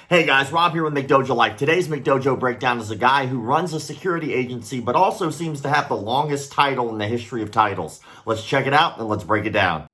Hey guys, Rob here with McDojoLife. Today's McDojo Breakdown is a guy who runs a security agency but also seems to have the longest title in the history of titles. Let's check it out and let's break it down.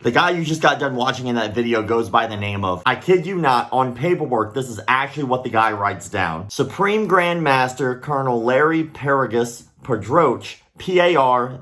The guy you just got done watching in that video goes by the name of, I kid you not, on paperwork, this is actually what the guy writes down. Supreme Grand Master Colonel Larry Paragus Pedroche, PAR-CSP,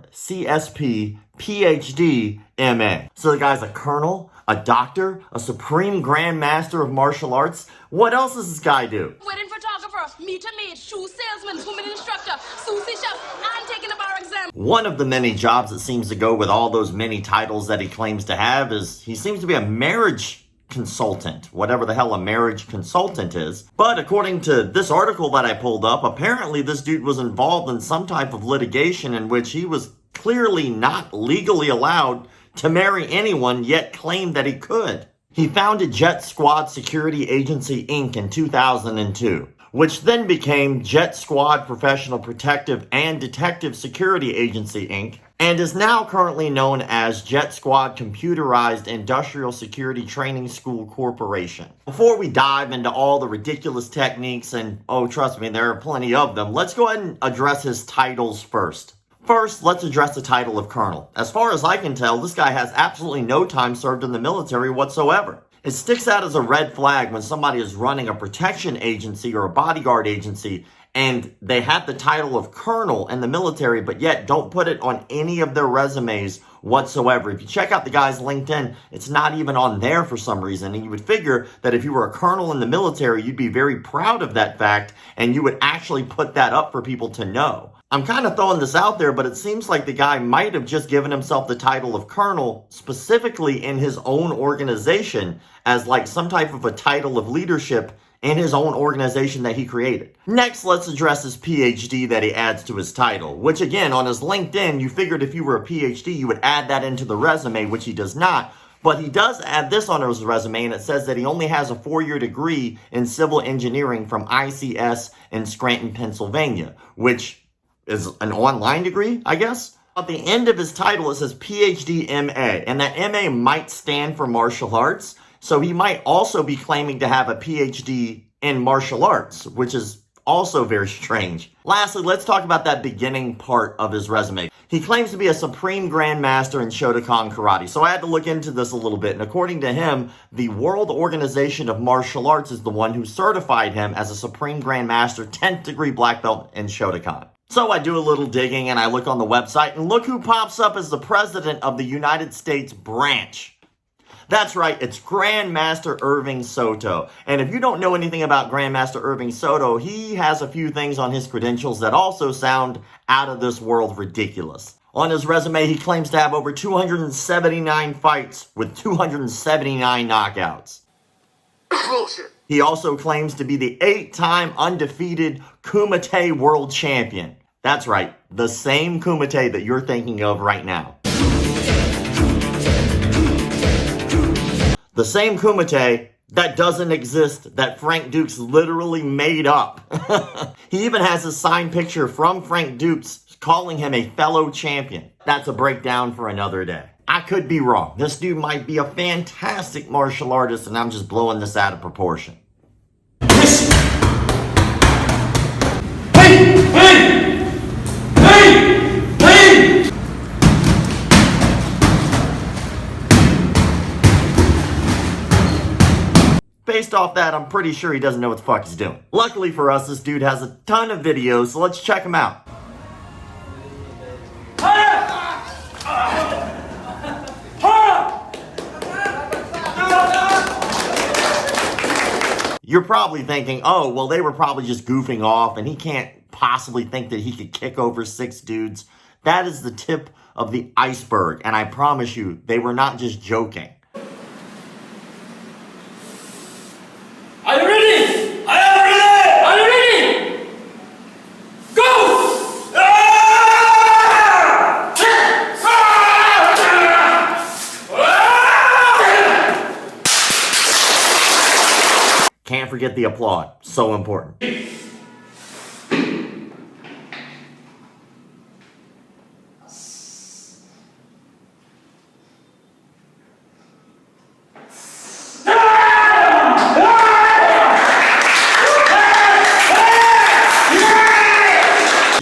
PhD, MA. So the guy's a colonel, a doctor, a Supreme Grand Master of Martial Arts. What else does this guy do? Wedding photographer, meter maid, shoe salesman, swimming instructor, sushi chef, and taking a bar exam. One of the many jobs that seems to go with all those many titles that he claims to have is he seems to be a marriage consultant, whatever the hell a marriage consultant is. But according to this article that I pulled up, apparently this dude was involved in some type of litigation in which he was clearly not legally allowed to marry anyone, yet claimed that he could. He founded Jet Squad Security Agency Inc. in 2002, which then became Jet Squad Professional Protective and Detective Security Agency Inc., and is now currently known as Jet Squad Computerized Industrial Security Training School Corporation. Before we dive into all the ridiculous techniques, and oh, trust me, there are plenty of them, let's go ahead and address his titles first. First, let's address the title of Colonel. As far as I can tell, this guy has absolutely no time served in the military whatsoever. It sticks out as a red flag when somebody is running a protection agency or a bodyguard agency and they have the title of colonel in the military, but yet don't put it on any of their resumes whatsoever. If you check out the guy's LinkedIn, it's not even on there for some reason. And you would figure that if you were a colonel in the military, you'd be very proud of that fact and you would actually put that up for people to know. I'm kind of throwing this out there, but it seems like the guy might have just given himself the title of colonel specifically in his own organization as like some type of a title of leadership in his own organization that he created. Next, let's address his PhD that he adds to his title, which again, on his LinkedIn, you figured if you were a PhD, you would add that into the resume, which he does not. But he does add this on his resume, and it says that he only has a 4-year degree in civil engineering from ICS in Scranton, Pennsylvania, which is an online degree, I guess. At the end of his title, it says PhD MA, and that MA might stand for martial arts. So he might also be claiming to have a PhD in martial arts, which is also very strange. Lastly, let's talk about that beginning part of his resume. He claims to be a Supreme Grand Master in Shotokan Karate. So I had to look into this a little bit. And according to him, the World Organization of Martial Arts is the one who certified him as a Supreme Grand Master 10th degree black belt in Shotokan. So I do a little digging and I look on the website and look who pops up as the president of the United States branch. That's right, it's Grandmaster Irving Soto. And if you don't know anything about Grandmaster Irving Soto, he has a few things on his credentials that also sound out of this world ridiculous. On his resume, he claims to have over 279 fights with 279 knockouts. Bullshit. He also claims to be the 8-time undefeated Kumite World Champion. That's right, the same Kumite that you're thinking of right now. The same Kumite that doesn't exist, that Frank Dukes literally made up. He even has a signed picture from Frank Dukes calling him a fellow champion. That's a breakdown for another day. I could be wrong. This dude might be a fantastic martial artist and I'm just blowing this out of proportion. based off that, I'm pretty sure he doesn't know what the fuck he's doing. Luckily for us, this dude has a ton of videos, so let's check him out. You're probably thinking, oh, well, they were probably just goofing off and he can't possibly think that he could kick over 6 dudes. That is the tip of the iceberg, and I promise you, they were not just joking. Are you ready? I am ready! Are you ready? Go! Can't forget the applaud. So important. He's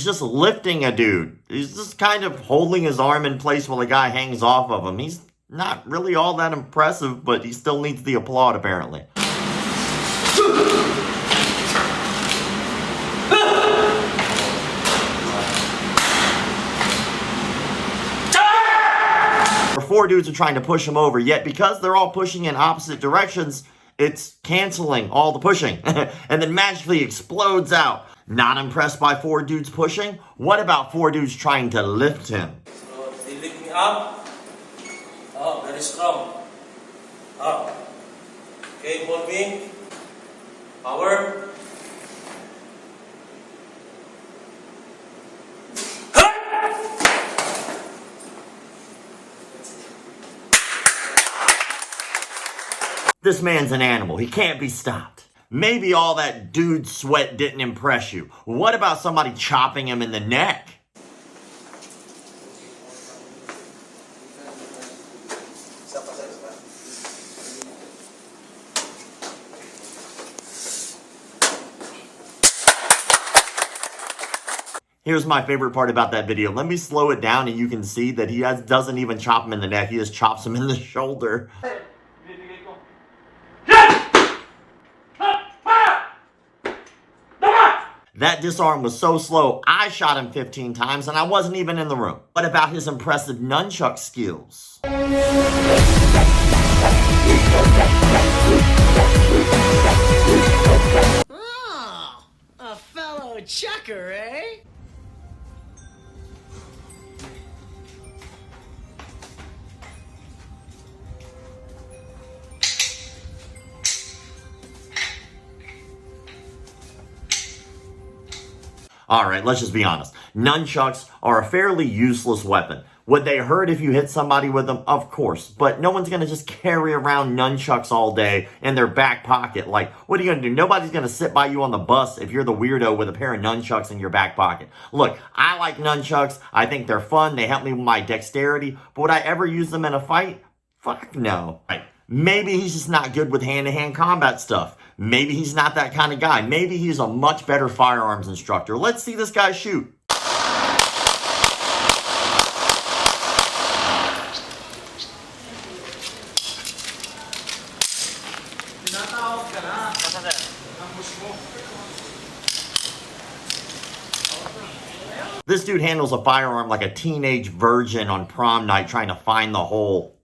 just lifting a dude. He's just kind of holding his arm in place while the guy hangs off of him. He's not really all that impressive, but he still needs the applaud apparently. Four dudes are trying to push him over, yet because they're all pushing in opposite directions, it's canceling all the pushing and then magically explodes out. Not impressed by 4 dudes pushing? What about 4 dudes trying to lift him? So they lift me up. Oh, very strong. Up. Okay, hold me. Power. This man's an animal. He can't be stopped. Maybe all that dude sweat didn't impress you. What about somebody chopping him in the neck? Here's my favorite part about that video. Let me slow it down and you can see that he doesn't even chop him in the neck. He just chops him in the shoulder. That disarm was so slow, I shot him 15 times and I wasn't even in the room. What about his impressive nunchuck skills? Oh, a fellow chucker, eh? Alright, let's just be honest. Nunchucks are a fairly useless weapon. Would they hurt if you hit somebody with them? Of course. But no one's going to just carry around nunchucks all day in their back pocket. Like, what are you going to do? Nobody's going to sit by you on the bus if you're the weirdo with a pair of nunchucks in your back pocket. Look, I like nunchucks. I think they're fun. They help me with my dexterity. But would I ever use them in a fight? Fuck no. Right. Maybe he's just not good with hand-to-hand combat stuff. Maybe he's not that kind of guy. Maybe he's a much better firearms instructor. Let's see this guy shoot. This dude handles a firearm like a teenage virgin on prom night trying to find the hole.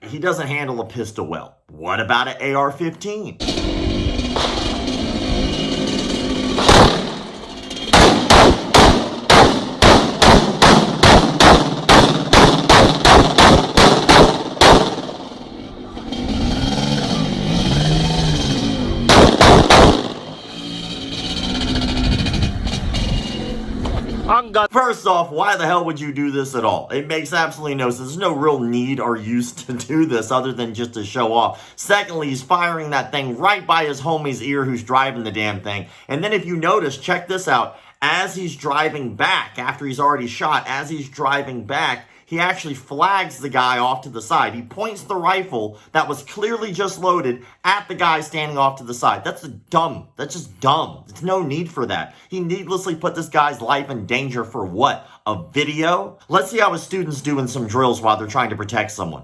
He doesn't handle a pistol well. What about an AR-15? First off, why the hell would you do this at all? It makes absolutely no sense. There's no real need or use to do this other than just to show off. Secondly, he's firing that thing right by his homie's ear who's driving the damn thing. And then if you notice, check this out. As he's driving back, after he's already shot, as he's driving back, he actually flags the guy off to the side. He points the rifle that was clearly just loaded at the guy standing off to the side. That's dumb. That's just dumb. There's no need for that. He needlessly put this guy's life in danger for what? A video? Let's see how his students do in some drills while they're trying to protect someone.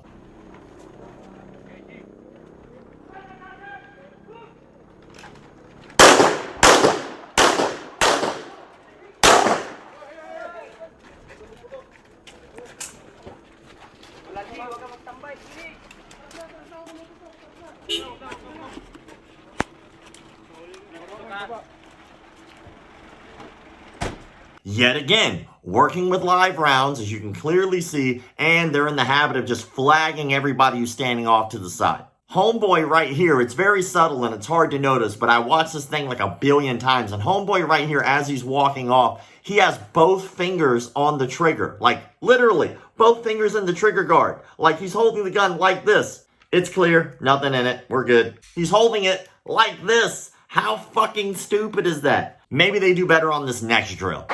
Yet again, working with live rounds, as you can clearly see, and they're in the habit of just flagging everybody who's standing off to the side. Homeboy right here, it's very subtle and it's hard to notice, but I watched this thing like a billion times, and homeboy right here, as he's walking off, he has both fingers on the trigger. Like, literally, both fingers in the trigger guard. Like, he's holding the gun like this. It's clear, nothing in it, we're good. He's holding it like this. How fucking stupid is that? Maybe they do better on this next drill.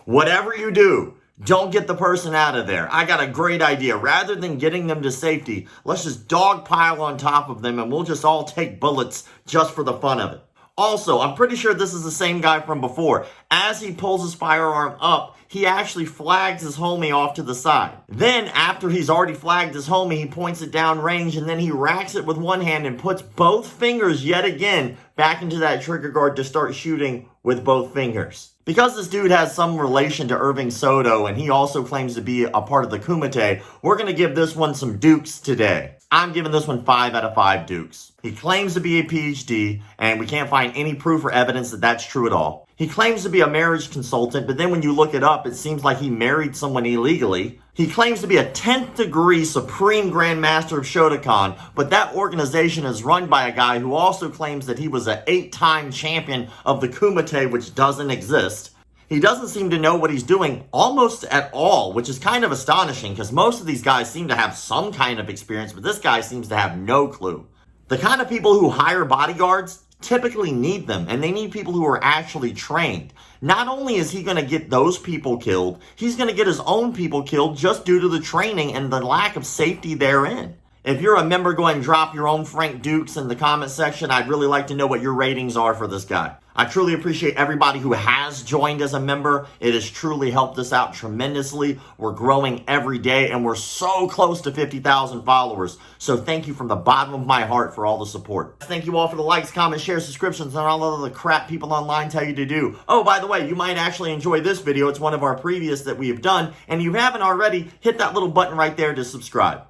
Whatever you do, don't get the person out of there. I got a great idea. Rather than getting them to safety, let's just dogpile on top of them and we'll just all take bullets just for the fun of it. Also, I'm pretty sure this is the same guy from before. As he pulls his firearm up, he actually flags his homie off to the side. Then, after he's already flagged his homie, he points it down range and then he racks it with one hand and puts both fingers yet again back into that trigger guard to start shooting with both fingers. Because this dude has some relation to Irving Soto and he also claims to be a part of the Kumite, we're going to give this one some dukes today. I'm giving this one 5 out of 5 dukes. He claims to be a PhD, and we can't find any proof or evidence that that's true at all. He claims to be a marriage consultant, but then when you look it up, it seems like he married someone illegally. He claims to be a 10th degree Supreme Grand Master of Shotokan, but that organization is run by a guy who also claims that he was an 8-time champion of the Kumite, which doesn't exist. He doesn't seem to know what he's doing almost at all, which is kind of astonishing because most of these guys seem to have some kind of experience, but this guy seems to have no clue. The kind of people who hire bodyguards typically need them, and they need people who are actually trained. Not only is he going to get those people killed, he's going to get his own people killed just due to the training and the lack of safety therein. If you're a member, go ahead and drop your own Frank Dukes in the comment section. I'd really like to know what your ratings are for this guy. I truly appreciate everybody who has joined as a member. It has truly helped us out tremendously. We're growing every day and we're so close to 50,000 followers. So thank you from the bottom of my heart for all the support. Thank you all for the likes, comments, shares, subscriptions, and all of the crap people online tell you to do. Oh, by the way, you might actually enjoy this video. It's one of our previous that we have done. And if you haven't already, hit that little button right there to subscribe.